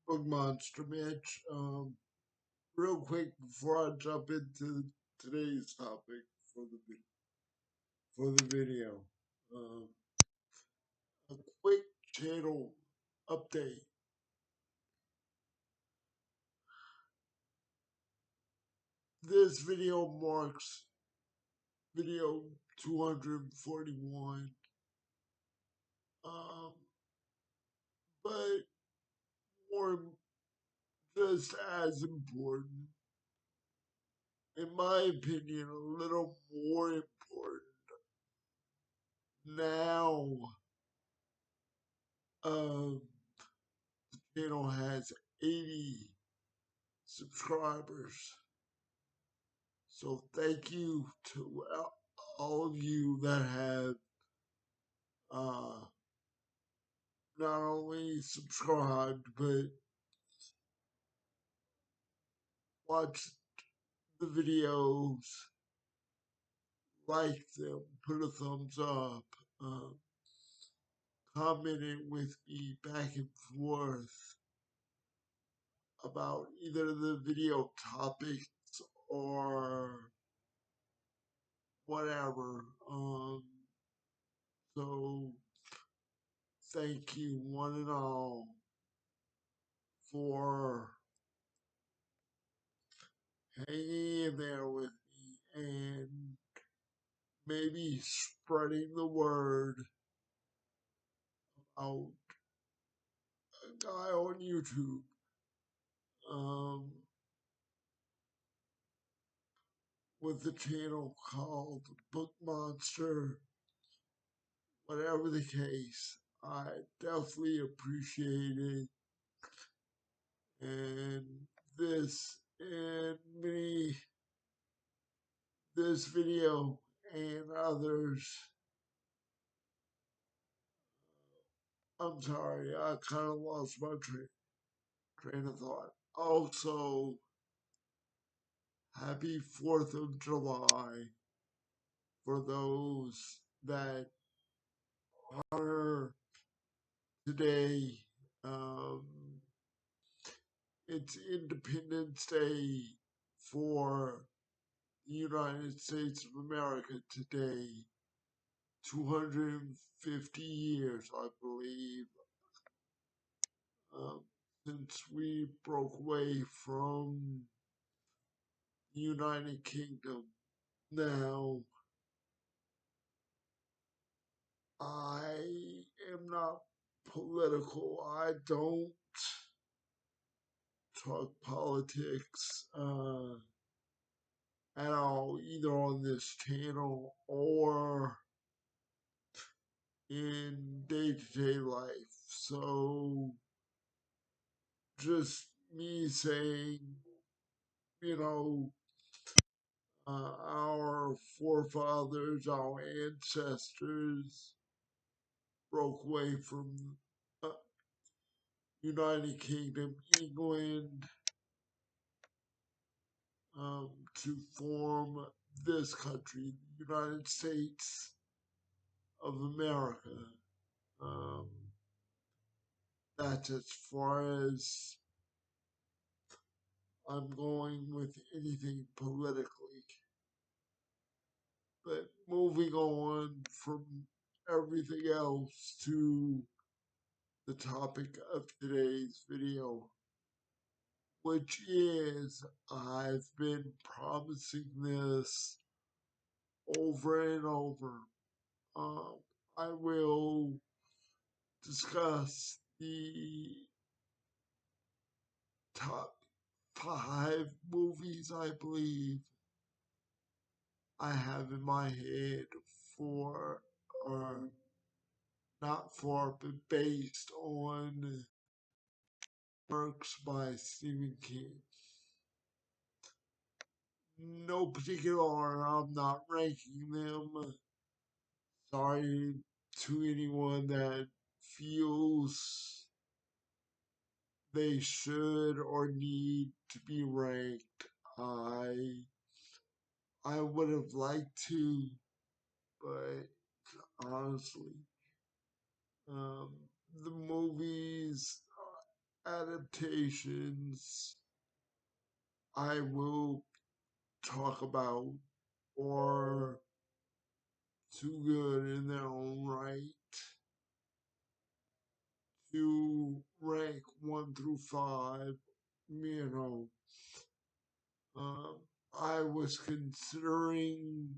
Book Monster Mitch. Real quick before I jump into today's topic for the video, um, a quick channel update. This video marks video 241, um, but more just as important, in my opinion, a little more important now. Um, Channel has 80 subscribers. So thank you to all of you that have uh, not only subscribed but watched the videos, liked them, put a thumbs up, uh, commented with me back and forth about either the video topics or whatever. So thank you one and all for hanging in there with me and maybe spreading the word about a guy on YouTube um, with a channel called Book Monster. Whatever the case, I definitely appreciate it. And this and me, this video and others. I'm sorry, I kind of lost my train of thought. Also, happy 4th of July for those that honor today. Um, it's Independence Day for the United States of America today. 250 years, I believe, um, since we broke away from the United Kingdom. Now, I am not political. I don't talk politics at all, either on this channel or in day to day life. So, just me saying, you know, our forefathers, our ancestors broke away from uh, United Kingdom, England, to form this country, the United States of America. Um, that's as far as I'm going with anything politically. But moving on from everything else to the topic of today's video, which is I've been promising this over and over. Um, I will discuss the top 5 movies I believe I have in my head for, or not for, but based on works by Stephen King. No particular order, I'm not ranking them. Sorry to anyone that feels they should or need to be ranked. I would have liked to, but honestly, um, the movies adaptations I will talk about are too good in their own right to rank 1 through 5. You know, um, I was considering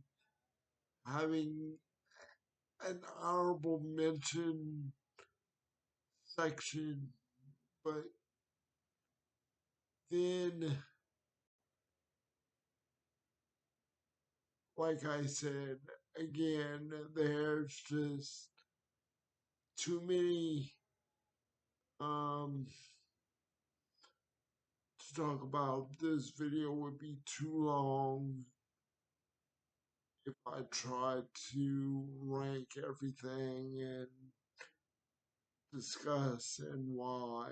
having an honorable mention section, but then, like I said, again, there's just too many um, to talk about. This video would be too long if I tried to rank everything and discuss and why.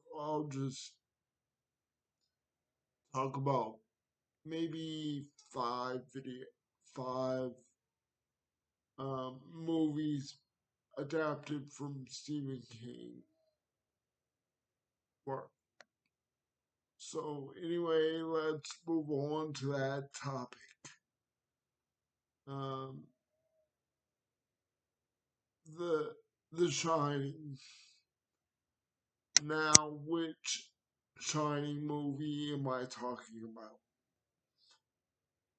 So I'll just talk about maybe five movies adapted from Stephen King work. So anyway, let's move on to that topic. Um, the The Shining. Now, which Shining movie am I talking about?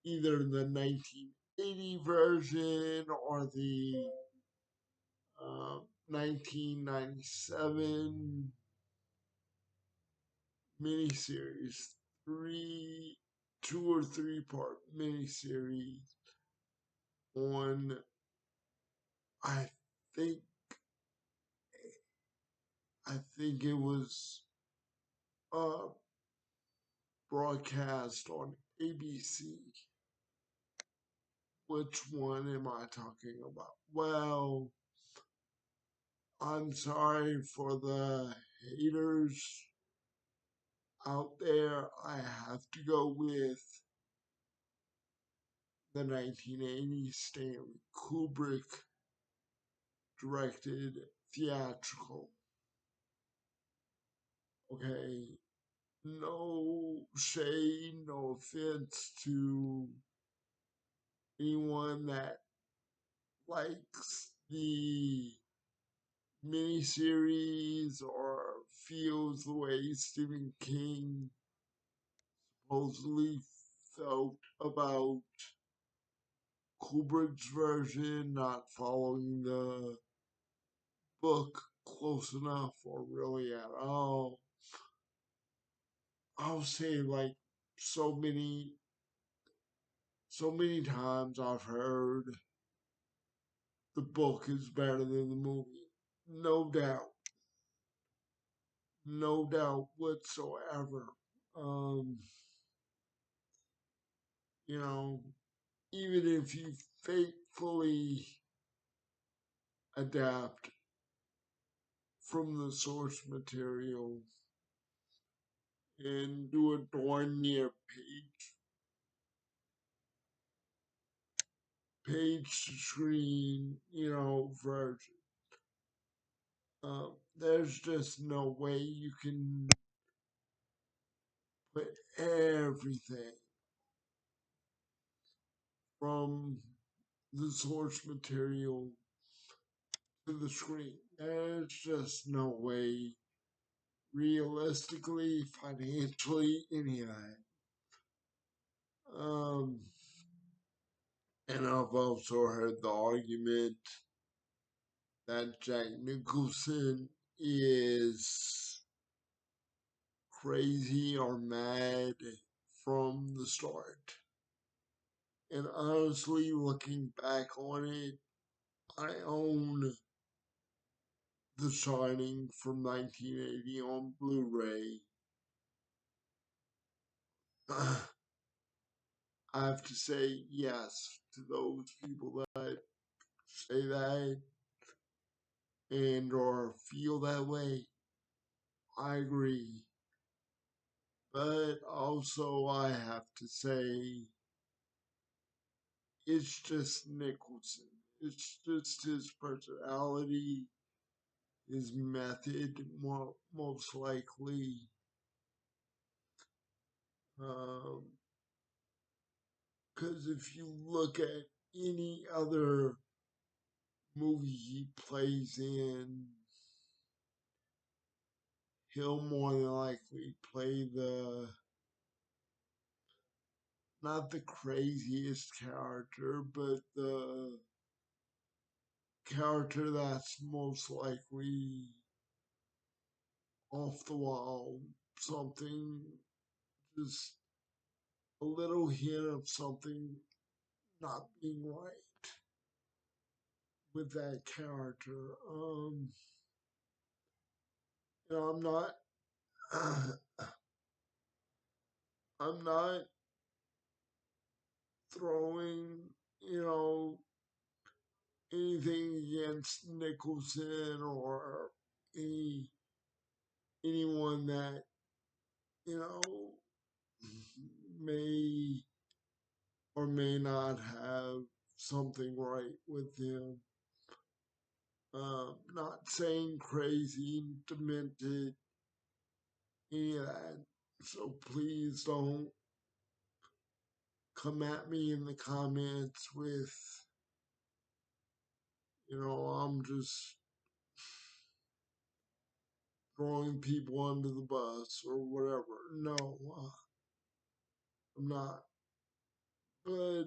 Either the 1980 version or the 1997 miniseries, 2 or 3 part miniseries on, I think, it was uh, broadcast on ABC. Which one am I talking about? Well, I'm sorry for the haters out there. I have to go with the 1980 Stanley Kubrick directed theatrical. Okay, no shade, no offense to anyone that likes the miniseries or feels the way Stephen King supposedly felt about Kubrick's version, not following the book close enough or really at all. I'll say like so many times I've heard the book is better than the movie. No doubt. No doubt whatsoever. Um, you know, even if you faithfully adapt from the source material and do a darn near page to screen, version. There's just no way you can put everything from the source material to the screen. There's just no way, realistically, financially, any of that. And I've also heard the argument that Jack Nicholson is crazy or mad from the start. And honestly, looking back on it, I own The Shining from 1980 on Blu-ray. I have to say yes to those people that say that and or feel that way. I agree. But also I have to say it's just Nicholson. It's just his personality. his method most likely. Because if you look at any other movie he plays in, he'll more than likely play the not the craziest character, but the character that's most likely off the wall, something, just a little hint of something not being right with that character. I'm not, I'm not throwing, you know, anything against Nicholson or any anyone that you know may or may not have something right with him. Not saying crazy, demented, any of that. So please don't come at me in the comments with, I'm just throwing people under the bus or whatever. No, I'm not. But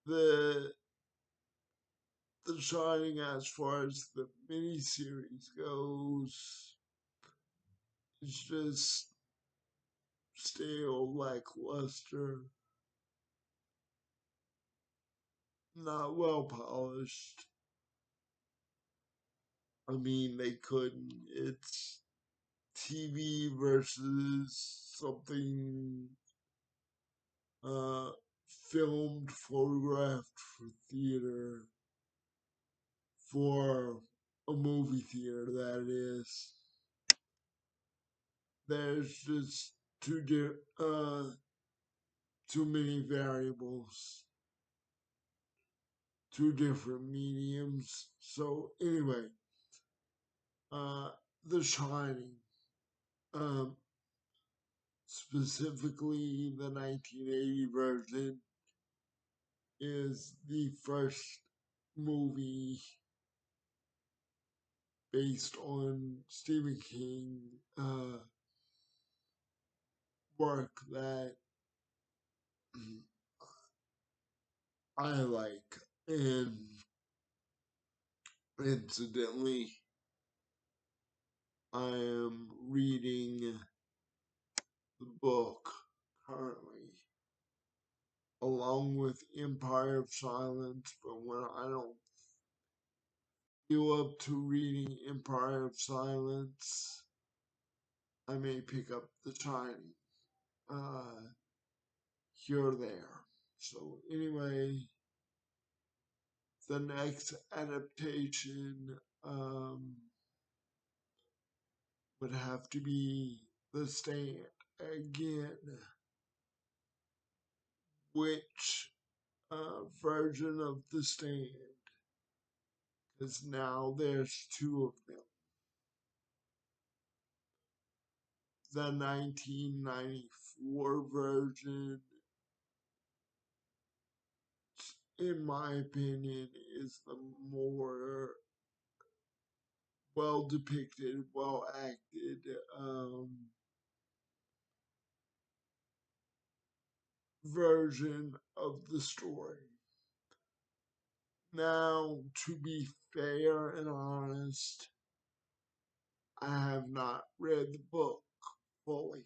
the The Shining, as far as the miniseries goes, is just stale, lackluster, not well polished. I mean, they couldn't. It's TV versus something uh, filmed, photographed for theater, for a movie theater, that is. There's just too many variables, two different mediums. So anyway, uh, The Shining, um, specifically the 1980 version, is the first movie based on Stephen King work that I like. And incidentally, I am reading the book currently, along with Empire of Silence. But when I don't feel up to reading Empire of Silence, I may pick up The Shining here or there. So, anyway, the next adaptation would have to be The Stand again. Which version of The Stand? Because now there's two of them. The 1994 version, in my opinion, is the more well depicted, well acted version of the story. Now, to be fair and honest, I have not read the book fully,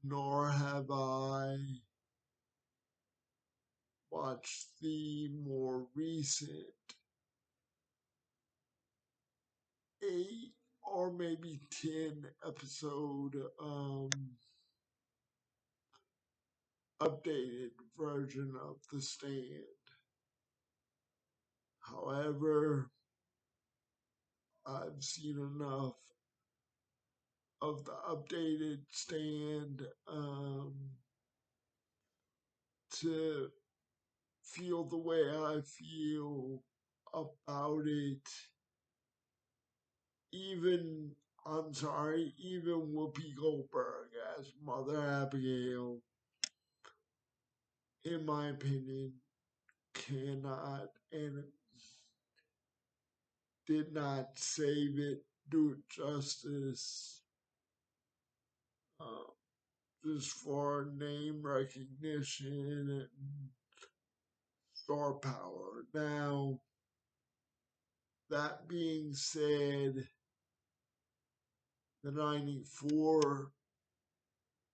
nor have I watched the more recent 8 or maybe 10 episode updated version of The Stand. However, I've seen enough of the updated Stand to feel the way I feel about it. Even, I'm sorry, even Whoopi Goldberg as Mother Abigail, in my opinion, cannot and did not save it, do it justice, uh, just for name recognition and star power. Now, that being said, the 94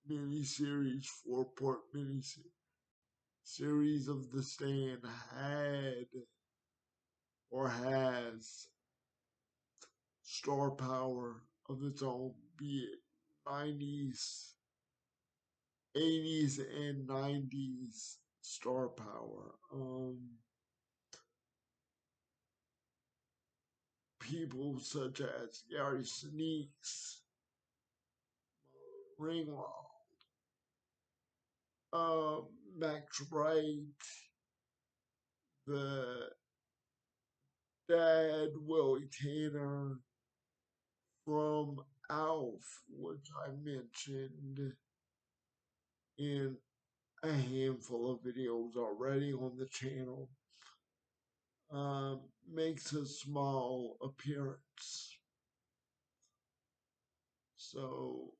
miniseries, 4-part miniseries of The Stand had or has star power of its own, be it 90s, 80s, and 90s star power. People such as Gary Sinise, Ringwald, Max Wright, the dad Willie Tanner from Alf, which I mentioned in a handful of videos already on the channel, makes a small appearance. So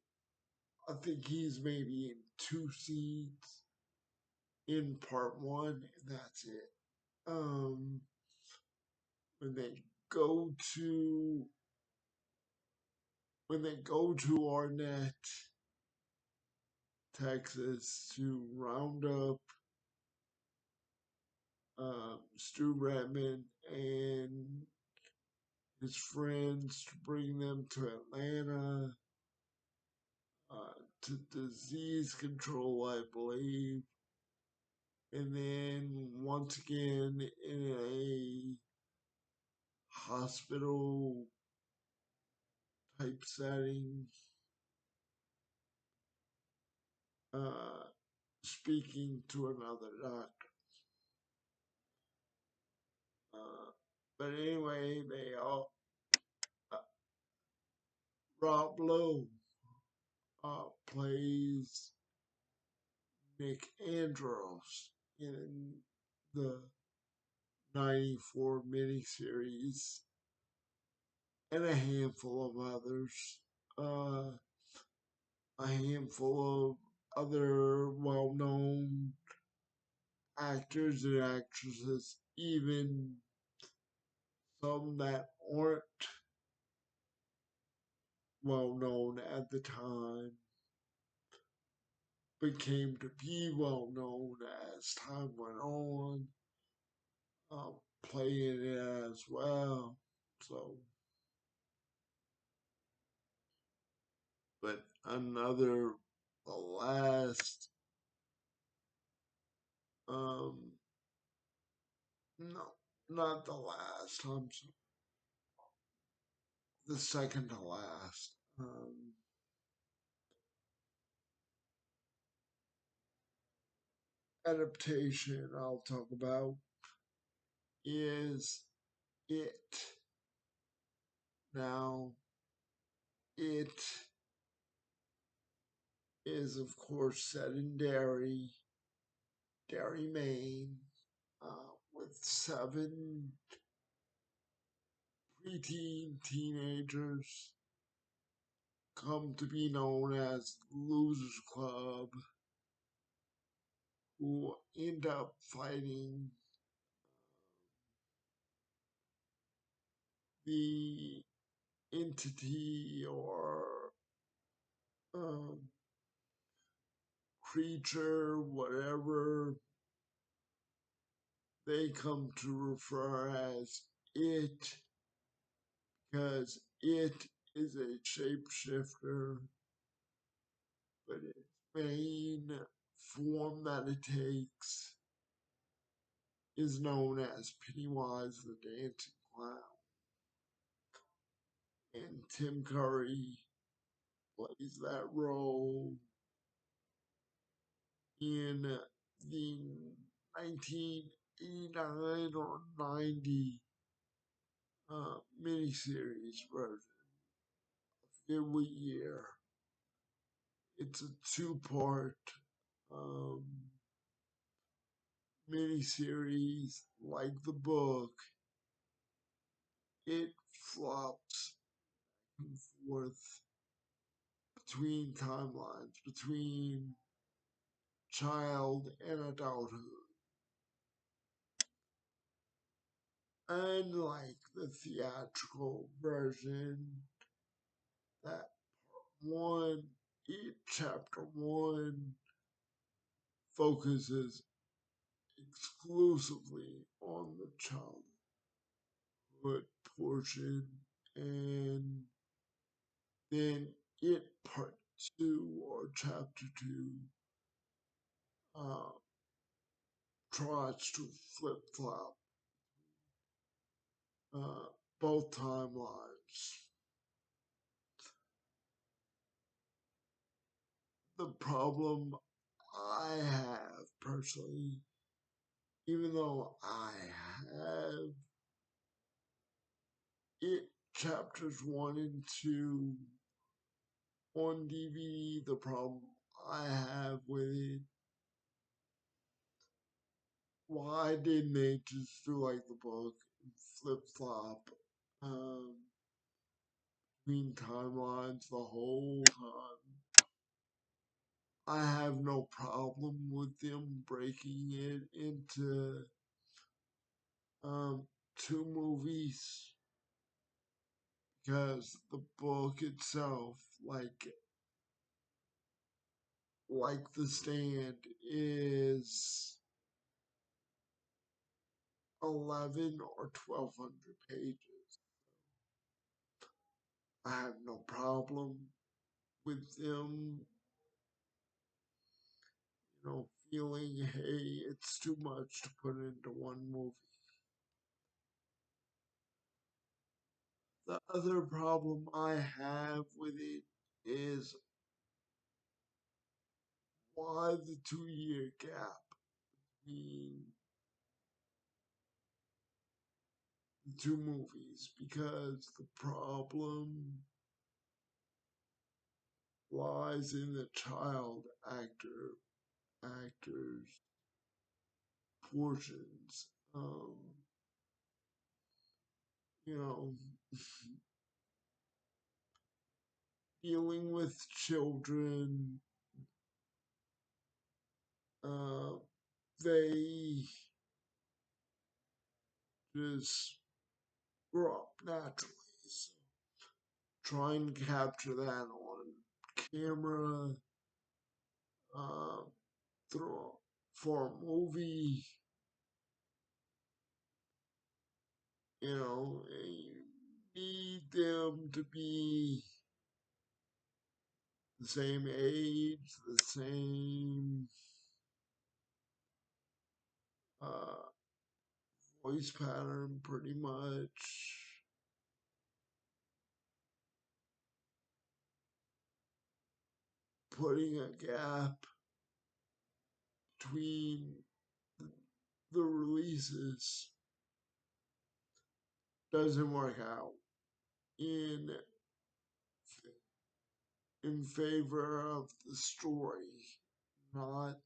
I think he's maybe in 2 scenes in part 1, and that's it. When they go to Arnett, Texas, to round up Stu Redman and his friends to bring them to Atlanta to disease control, I believe. And then once again in a hospital type setting, speaking to another doctor. But anyway, they all, uh, Rob Lowe plays Nick Andros in the 94 miniseries, and a handful of others. A handful of other well known actors and actresses, even some that aren't well known at the time, became to be well known as time went on, playing it as well. So, but the last, um, no, not the last, the second to last, adaptation I'll talk about is It. Now, It is, of course, set in Derry, Maine, with 7 preteen teenagers come to be known as Losers Club, who end up fighting the entity or um, creature, whatever they come to refer as It, because it is a shapeshifter, but its main form that it takes is known as Pennywise the Dancing Clown. And Tim Curry plays that role in the 1989 or 90 miniseries version every year. It's a two-part um, miniseries like the book. It flops and forth between timelines, between child and adulthood. Unlike the theatrical version, that one, each chapter one focuses exclusively on the childhood portion, and then it part two or chapter two uh, tries to flip flop uh, both timelines. The problem I have personally, even though I have it chapters one and two on DVD, the problem I have with it, why didn't they just do like the book and flip flop um, between timelines the whole time? I have no problem with them breaking it into um, two movies because the book itself, like The Stand, is 11 or 1200 pages. I have no problem with them, feeling, hey, it's too much to put into one movie. The other problem I have with it is why the 2 year gap between the two movies? Because the problem lies in the child actors portions. You know, dealing with children, uh, they just grow up naturally. So try and capture that on camera uh, through for a movie. You need them to be the same age, the same uh, voice pattern, pretty much. Putting a gap between the releases doesn't work out in in favor of the story, not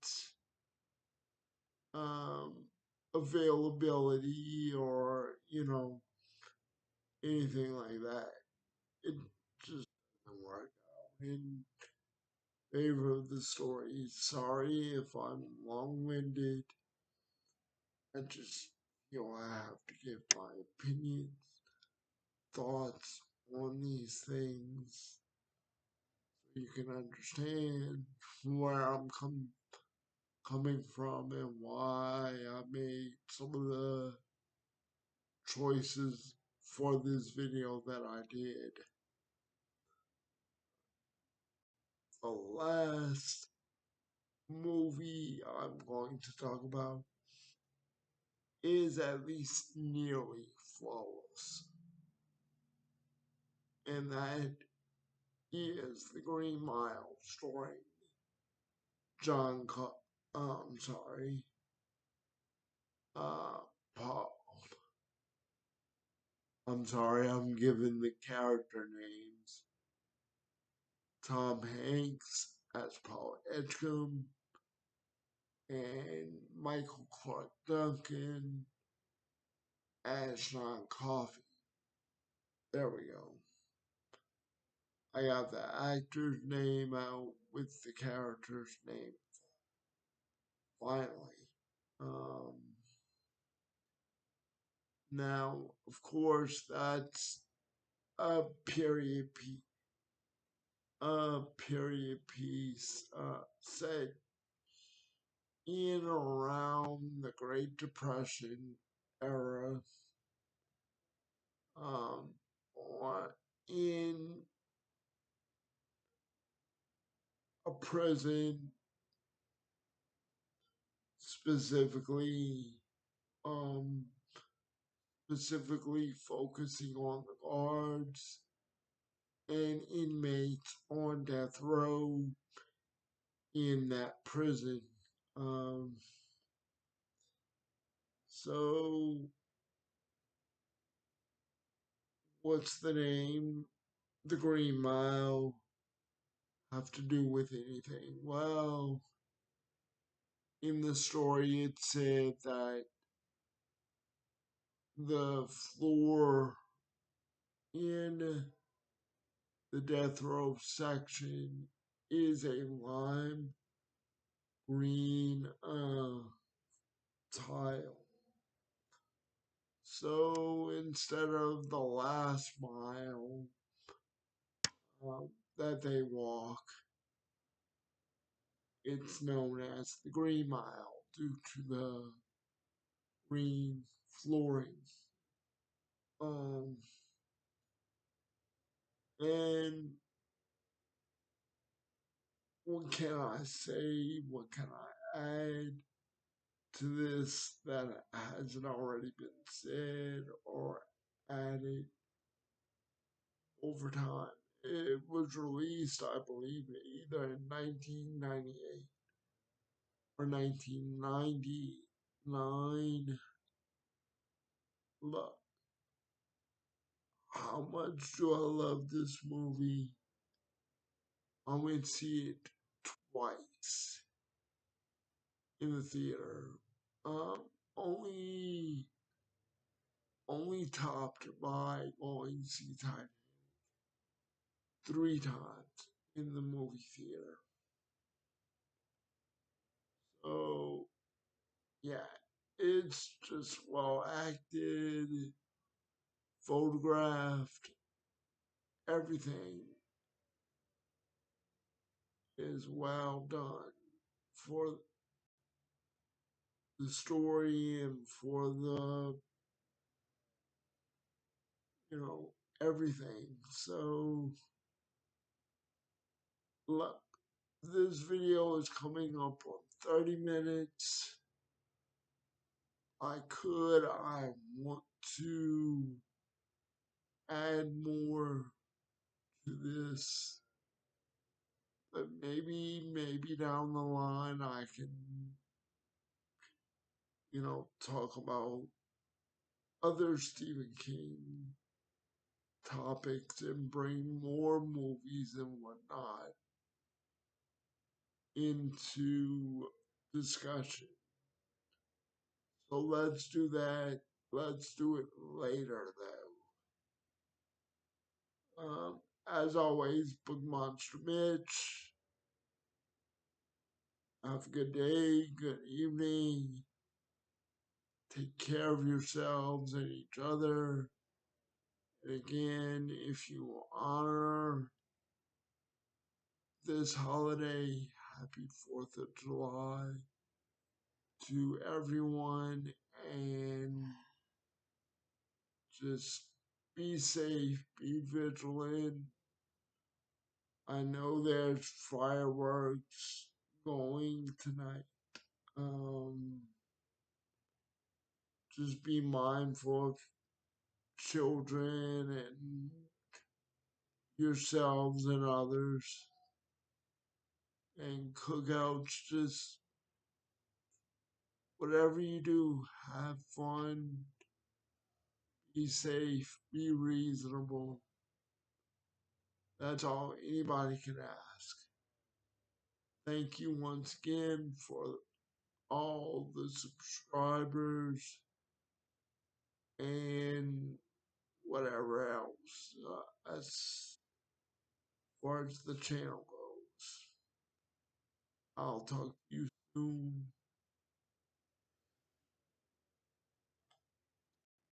um, availability or anything like that. It just doesn't work out in favor of the story. Sorry if I'm long-winded. I just I have to give my opinions, thoughts on these things so you can understand where I'm coming from and why I made some of the choices for this video that I did. The last movie I'm going to talk about is at least nearly flawless, and that is The Green Mile, starring John, I'm sorry, Paul, I'm sorry, I'm giving the character names. Tom Hanks as Paul Edgecombe and Michael Clark Duncan as Sean Coffey. There we go. I got the actor's name out with the character's name finally. Um, Now, of course, that's a period piece set in around the Great Depression era, um, or in a prison, specifically, um, specifically focusing on the guards and inmates on death row in that prison. Um, so, what's the name? The Green Mile have to do with anything? Well, in the story, it said that the floor in the death row section is a lime green tile. So instead of the last mile that they walk, it's known as the Green Mile due to the green flooring. Um, and what can I say? What can I add to this that hasn't already been said or added over time? It was released, I believe, either in 1998 or 1999. Look, how much do I love this movie? I went to see it twice in the theater. Um, only topped by going to see Titanic 3 times in the movie theater. So yeah, it's just well acted, photographed, everything is well done for the story and for the everything. So look, this video is coming up on 30 minutes. I want to add more to this, but maybe down the line I can, talk about other Stephen King topics and bring more movies and whatnot into discussion. So let's do that. Let's do it later, though. As always, Book Monster Mitch. Have a good day, good evening. Take care of yourselves and each other. And again, if you honor this holiday, happy 4th of July to everyone, and just be safe, be vigilant. I know there's fireworks going tonight. Just be mindful of children and yourselves and others. And cookouts, just whatever you do, have fun, be safe, be reasonable. That's all anybody can ask. Thank you once again for all the subscribers and whatever else as far as the channel goes. I'll talk to you soon.